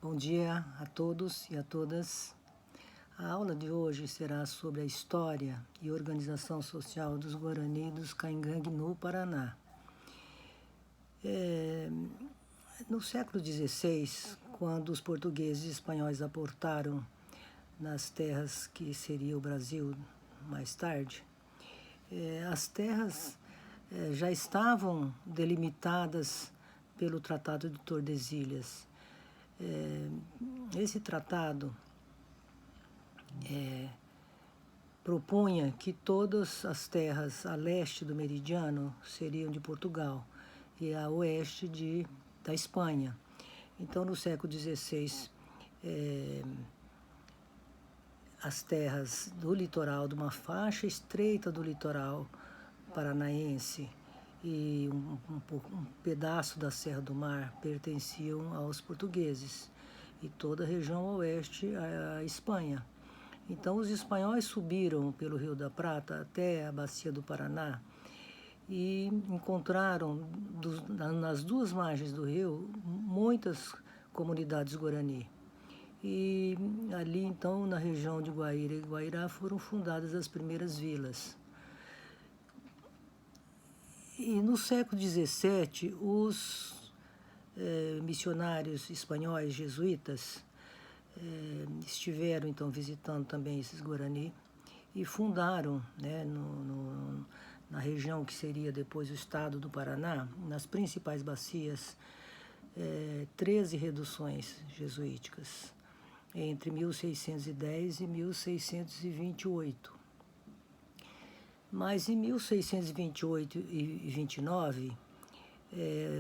Bom dia a todos e a todas. A aula de hoje será sobre a história e organização social dos Guarani dos Caingangue no Paraná. No século XVI, quando os portugueses e espanhóis aportaram nas terras que seria o Brasil mais tarde, as terras já estavam delimitadas pelo Tratado de Tordesilhas. Esse tratado propunha que todas as terras a leste do meridiano seriam de Portugal e a oeste da Espanha. Então, no século XVI, as terras do litoral, de uma faixa estreita do litoral paranaense e um pedaço da Serra do Mar pertenciam aos portugueses e toda a região oeste à Espanha. Então, os espanhóis subiram pelo Rio da Prata até a Bacia do Paraná e encontraram nas duas margens do rio muitas comunidades guarani. E ali, então, na região de Guaíra e Guairá, foram fundadas as primeiras vilas. E no século XVII, os missionários espanhóis jesuítas estiveram, então, visitando também esses Guarani e fundaram, né, na região que seria depois o estado do Paraná, nas principais bacias, 13 reduções jesuíticas, entre 1610 e 1628. Mas em 1628 e 29,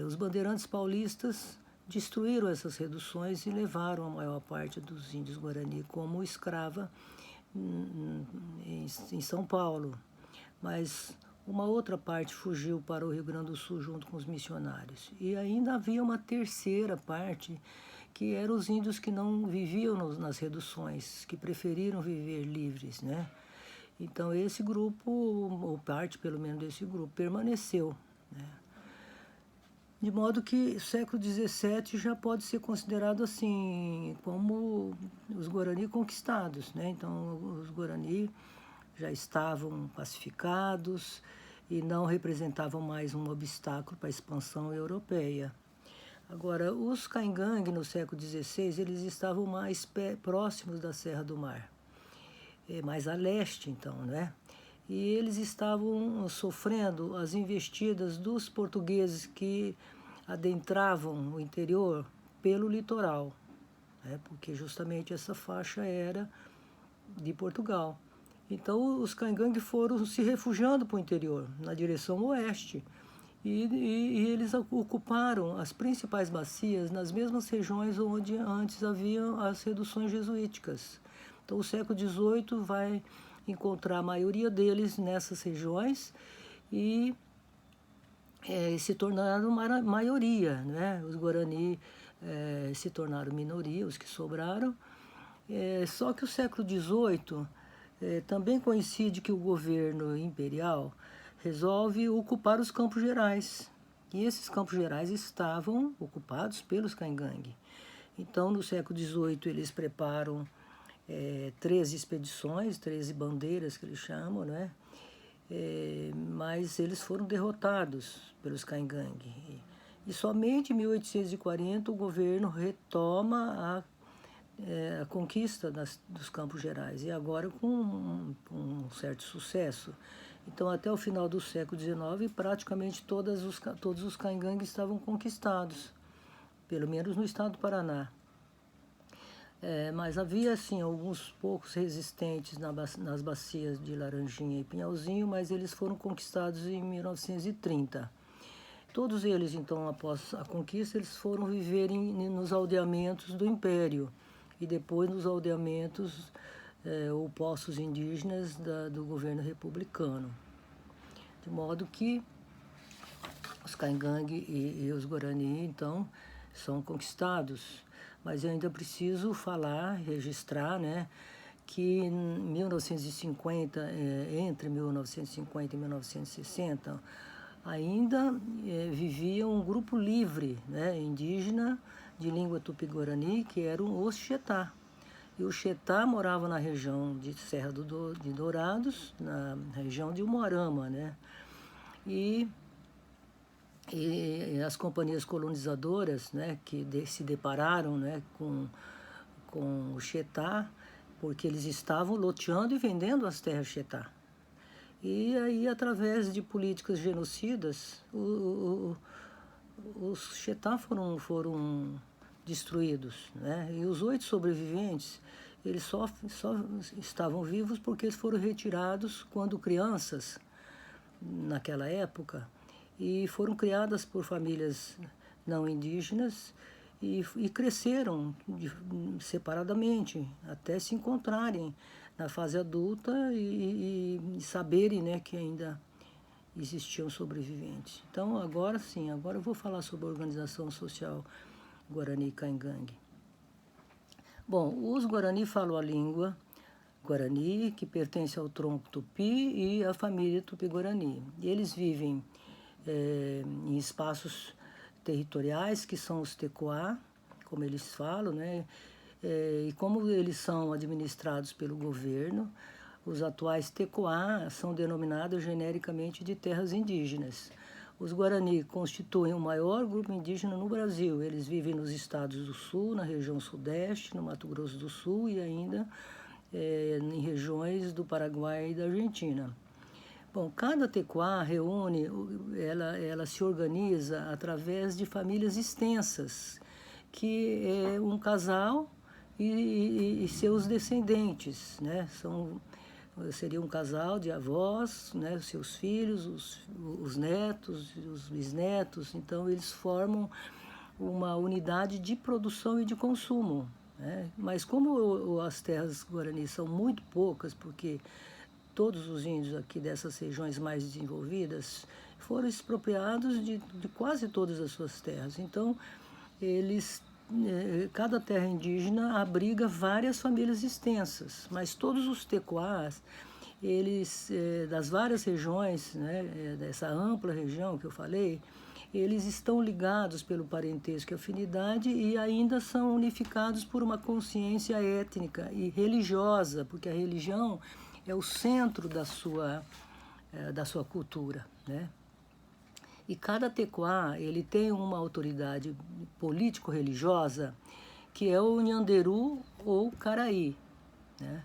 os bandeirantes paulistas destruíram essas reduções e levaram a maior parte dos índios Guarani como escrava em São Paulo. Mas uma outra parte fugiu para o Rio Grande do Sul junto com os missionários. E ainda havia uma terceira parte, que eram os índios que não viviam nas reduções, que preferiram viver livres, né? Então, esse grupo, ou parte pelo menos desse grupo, permaneceu, né? De modo que o século XVII já pode ser considerado assim, como os Guarani conquistados, né? Então, os Guarani já estavam pacificados e não representavam mais um obstáculo para a expansão europeia. Agora, os Caingangue, no século XVI, eles estavam mais próximos da Serra do Mar, mais a leste, então, né? E eles estavam sofrendo as investidas dos portugueses que adentravam o interior pelo litoral, né? Porque justamente essa faixa era de Portugal. Então, os Caingangue foram se refugiando para o interior, na direção oeste, e eles ocuparam as principais bacias nas mesmas regiões onde antes haviam as reduções jesuíticas. Então, o século XVIII vai encontrar a maioria deles nessas regiões e se tornaram maioria, né? Os Guarani se tornaram minoria, os que sobraram. Só que o século XVIII também coincide que o governo imperial resolve ocupar os Campos Gerais. E esses Campos Gerais estavam ocupados pelos Caingangue. Então, no século XVIII, eles preparam 13 expedições, 13 bandeiras que eles chamam, né? Mas eles foram derrotados pelos Caingangue. E somente em 1840 o governo retoma a conquista dos Campos Gerais, e agora com um certo sucesso. Então, até o final do século XIX, praticamente todos os Caingangue estavam conquistados, pelo menos no estado do Paraná. Mas havia, assim, alguns poucos resistentes nas bacias de Laranjinha e Pinhalzinho, mas eles foram conquistados em 1930. Todos eles, então, após a conquista, eles foram viver nos aldeamentos do Império e depois nos aldeamentos ou postos indígenas do governo republicano. De modo que os Caingangue e os Guarani, então, são conquistados. Mas eu ainda preciso falar, registrar, né, que em 1950, entre 1950 e 1960, ainda vivia um grupo livre, né, indígena, de língua tupi-guarani, que eram os Xetá. E o Xetá morava na região de Serra de Dourados, na região de Umuarama, né? E as companhias colonizadoras, né, que se depararam, né, com o Xetá, porque eles estavam loteando e vendendo as terras Xetá. E aí, através de políticas genocidas, os Xetá foram destruídos, né? E os 8 sobreviventes, eles só estavam vivos porque eles foram retirados quando crianças, naquela época, e foram criadas por famílias não indígenas e cresceram separadamente até se encontrarem na fase adulta e saberem, né, que ainda existiam sobreviventes. Então, agora sim, agora eu vou falar sobre a organização social Guarani Caingangue. Bom, os Guarani falam a língua Guarani, que pertence ao tronco Tupi e à família Tupi-Guarani. E eles vivem em espaços territoriais, que são os tecoá, como eles falam, né? E como eles são administrados pelo governo, os atuais tecoá são denominados genericamente de terras indígenas. Os Guarani constituem o maior grupo indígena no Brasil. Eles vivem nos estados do Sul, na região Sudeste, no Mato Grosso do Sul e ainda em regiões do Paraguai e da Argentina. Bom, cada tecoá reúne, ela se organiza através de famílias extensas, que é um casal e seus descendentes, né? Seria um casal de avós, né? Seus filhos, os netos, os bisnetos. Então, eles formam uma unidade de produção e de consumo, né? Mas como as terras guarani são muito poucas, porque todos os índios aqui dessas regiões mais desenvolvidas foram expropriados de quase todas as suas terras. Então, cada terra indígena abriga várias famílias extensas, mas todos os tecoás, eles, das várias regiões, né, dessa ampla região que eu falei, eles estão ligados pelo parentesco e afinidade e ainda são unificados por uma consciência étnica e religiosa, porque a religião é o centro da sua cultura, né? E cada tecoá, ele tem uma autoridade político-religiosa, que é o Nhanderu ou Caraí, né?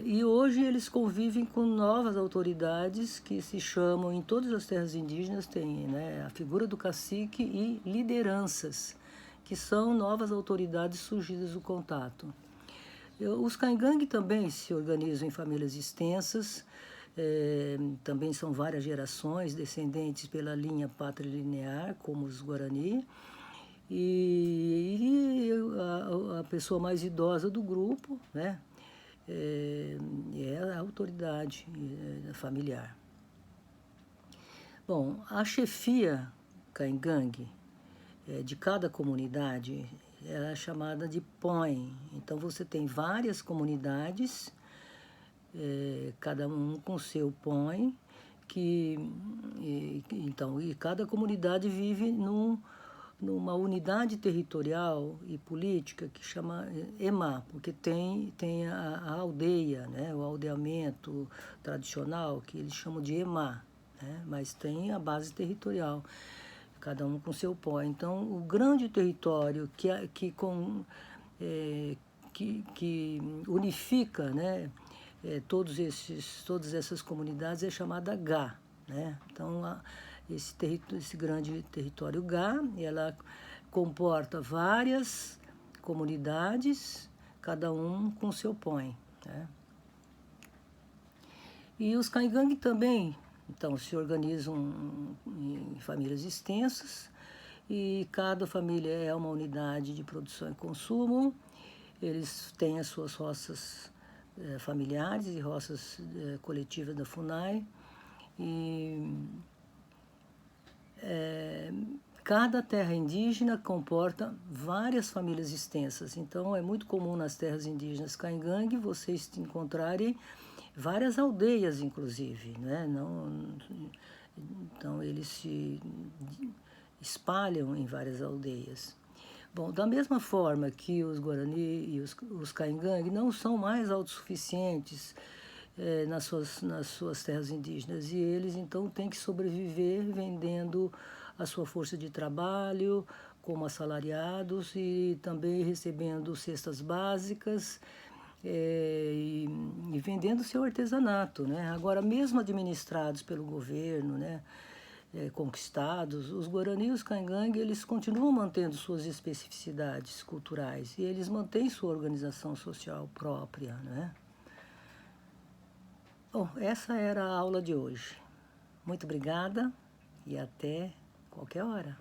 E hoje eles convivem com novas autoridades que se chamam, em todas as terras indígenas tem, né, a figura do cacique e lideranças, que são novas autoridades surgidas do contato. Os Caingangue também se organizam em famílias extensas, também são várias gerações descendentes pela linha patrilinear, como os Guarani, e a pessoa mais idosa do grupo, né, é a autoridade familiar. Bom, a chefia Caingangue de cada comunidade é chamada de POIN. Então, você tem várias comunidades, cada um com seu POIN, e cada comunidade vive numa unidade territorial e política que chama EMA, porque tem a aldeia, né, o aldeamento tradicional, que eles chamam de EMA, né, mas tem a base territorial, cada um com seu pó. Então, o grande território que unifica, né, todas essas comunidades é chamada Gá, né? Então, esse grande território Gá, ela comporta várias comunidades, cada um com seu põe, né? E os Caingangue também, então, se organizam em famílias extensas e cada família é uma unidade de produção e consumo. Eles têm as suas roças familiares e roças coletivas da FUNAI. E cada terra indígena comporta várias famílias extensas. Então, é muito comum nas terras indígenas Caingangue vocês encontrarem várias aldeias, inclusive, né? Então, eles se espalham em várias aldeias. Bom, da mesma forma que os Guarani e os Caingangue não são mais autossuficientes nas suas terras indígenas, e eles então têm que sobreviver vendendo a sua força de trabalho como assalariados e também recebendo cestas básicas e vendendo seu artesanato, né? Agora, mesmo administrados pelo governo, né? Conquistados, os Guarani e os Caingangue, eles continuam mantendo suas especificidades culturais e eles mantêm sua organização social própria, né? Bom, essa era a aula de hoje. Muito obrigada e até qualquer hora.